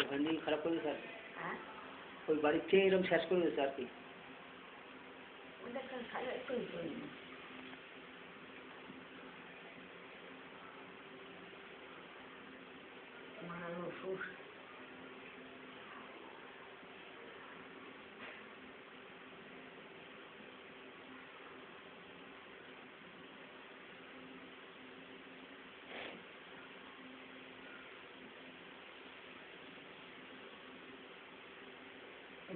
ওখানেই খারাপ করে দিয়েছে আর কি। হ্যাঁ ওই বাড়ির থেকে এরকম শেষ করে দিয়েছে আর কি। ওদের তো সারা একটু মারানো ওষুধ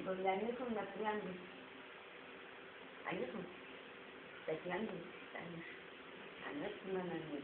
Con la niña con la triángulo. Ahí es un triángulo. Ahí es una niña.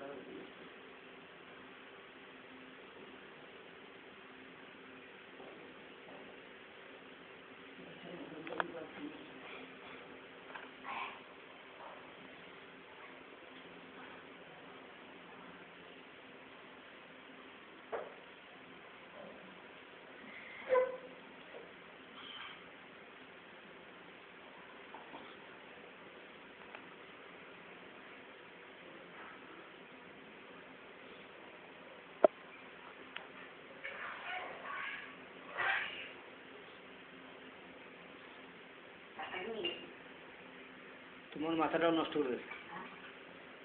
তোমার মাথাটাও নষ্ট করে দিয়েছে,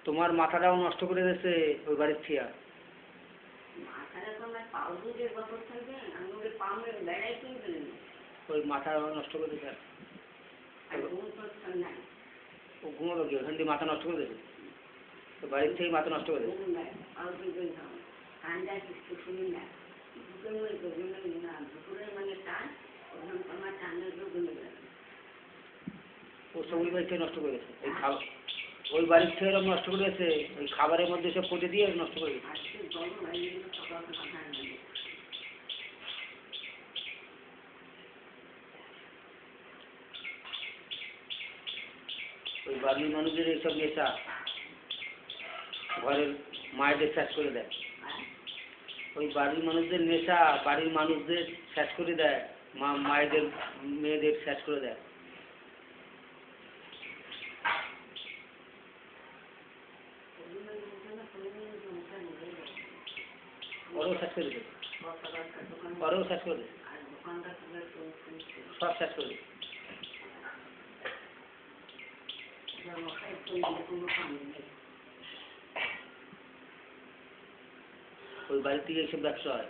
তোমার মাথাটাও নষ্ট করে দিয়েছে ওই বাড়ির থিয়া। ওই মাথা নষ্ট করে দিয়েছে ও ঘুমালো কি ওখান দিয়ে মাথা নষ্ট করে দিয়েছে, তো বাড়ির থেকে মাথা নষ্ট করে দিয়েছে। ও সব ওই বাড়ির থেকে নষ্ট করে দিয়েছে, ওই খাবার ওই বাড়ির থেকে এরকম নষ্ট করে দিয়েছে, ওই খাবারের মধ্যে সব পচে দিয়ে নষ্ট করে দিয়েছে। ওই বাড়ির মানুষদের এইসব নেশা ঘরের মায়েদের শেষ করে দেয়, ওই বাড়ির মানুষদের নেশা বাড়ির মানুষদের শেষ করে দেয়, মায়েদের মেয়েদের শেষ করে দেয়। ওরাও শেষ করে দেয়, ওরাও শেষ করে দেয়, সব শেষ করে দেয়। ওই বাড়ির থেকে এইসব ব্যবসা হয়,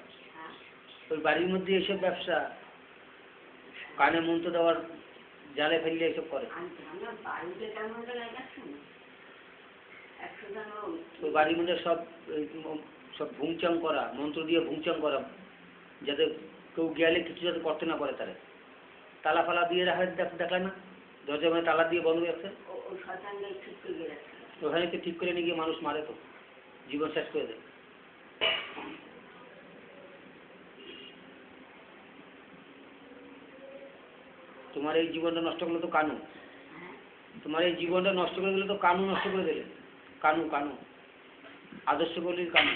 ওই বাড়ির মধ্যে এইসব ব্যবসা, কানে মন্ত্র দেওয়ার জালে ফেললে এইসব করে। ওই বাড়ির মধ্যে সব সব ভুংচাং করা, মন্ত্র দিয়ে ভুংচাং করা, যাতে কেউ গেলে কিছু যাতে করতে না পারে। তারা তালা ফালা দিয়ে রাখা দেখায় না, দরজা মানে তালা দিয়ে বন্ধ রাখছে, ওখানে তো ঠিক করে নিয়ে গিয়ে মানুষ মারে, তো জীবন শেষ করে দেয়। তোমার এই জীবনটা নষ্ট করলে তো কানু, তোমার এই জীবনটা নষ্ট করে দিলে তো কানু নষ্ট করে দিলে, কানু কানু আদর্শ বলির কানু।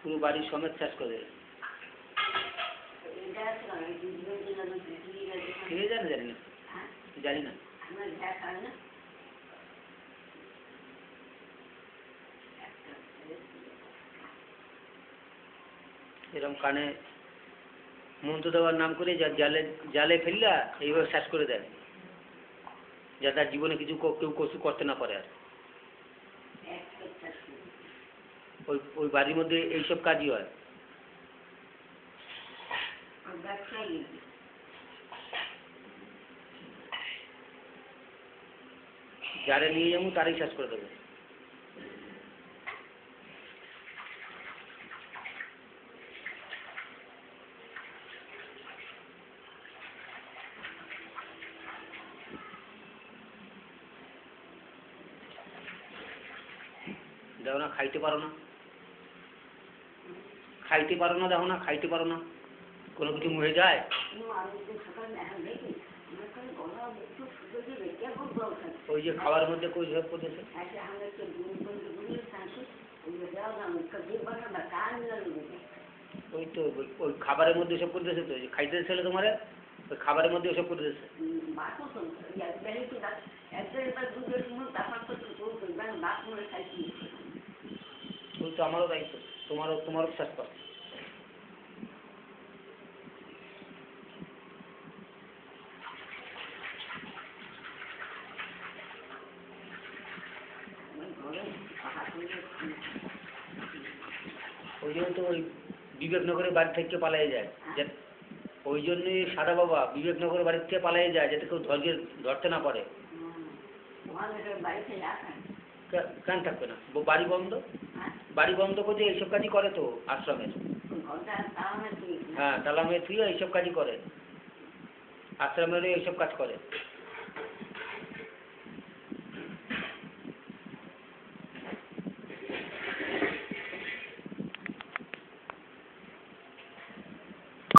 পুরো বাড়ির সমেত শেষ করে দেবে। কে জানে, জানি না, জানি না। এরকম কানে মন্ত্র দেওয়ার নাম করে জালে জালে ফেললা এইভাবে শেষ করে দেয়, যাতে তার জীবনে কিছু কেউ কিছু করতে না পারে। আর ওই ওই বাড়ির মধ্যে এইসব কাজই হয়। যারে নিয়ে যাবো তারই শেষ করে দেবে। দেখো না, খাইতে পারো না, খাইতে পারো না, দেখো না, খাইতে পারো না, কোনো কিছু মুখে যায়। ওই যে খাওয়ার মধ্যে কই সব করতেছে, ওই তো ওই খাবারের মধ্যে সব করতেছে, তো খাইতে ছিল তোমার ওই খাবারের মধ্যে ওসব করতেছে। তো আমারও দায়িত্ব, তোমারও শেষ কর। ওই জন্য তো ওই বিবেকনগরের বাড়ি থেকে পালিয়ে যায়, যে ওই জন্যই সাদা বাবা বিবেকনগরের বাড়ির থেকে পালিয়ে যায়, যাতে কেউ ধরতে না পারে। কেন থাকবে না, বাড়ি বন্ধ, বাড়ি বন্ধ করতে এইসব কাজই করে তো আশ্রমের। হ্যাঁ, তালা মেয়ে তুইও এইসব কাজই করে, আশ্রমেরও এইসব কাজ করে।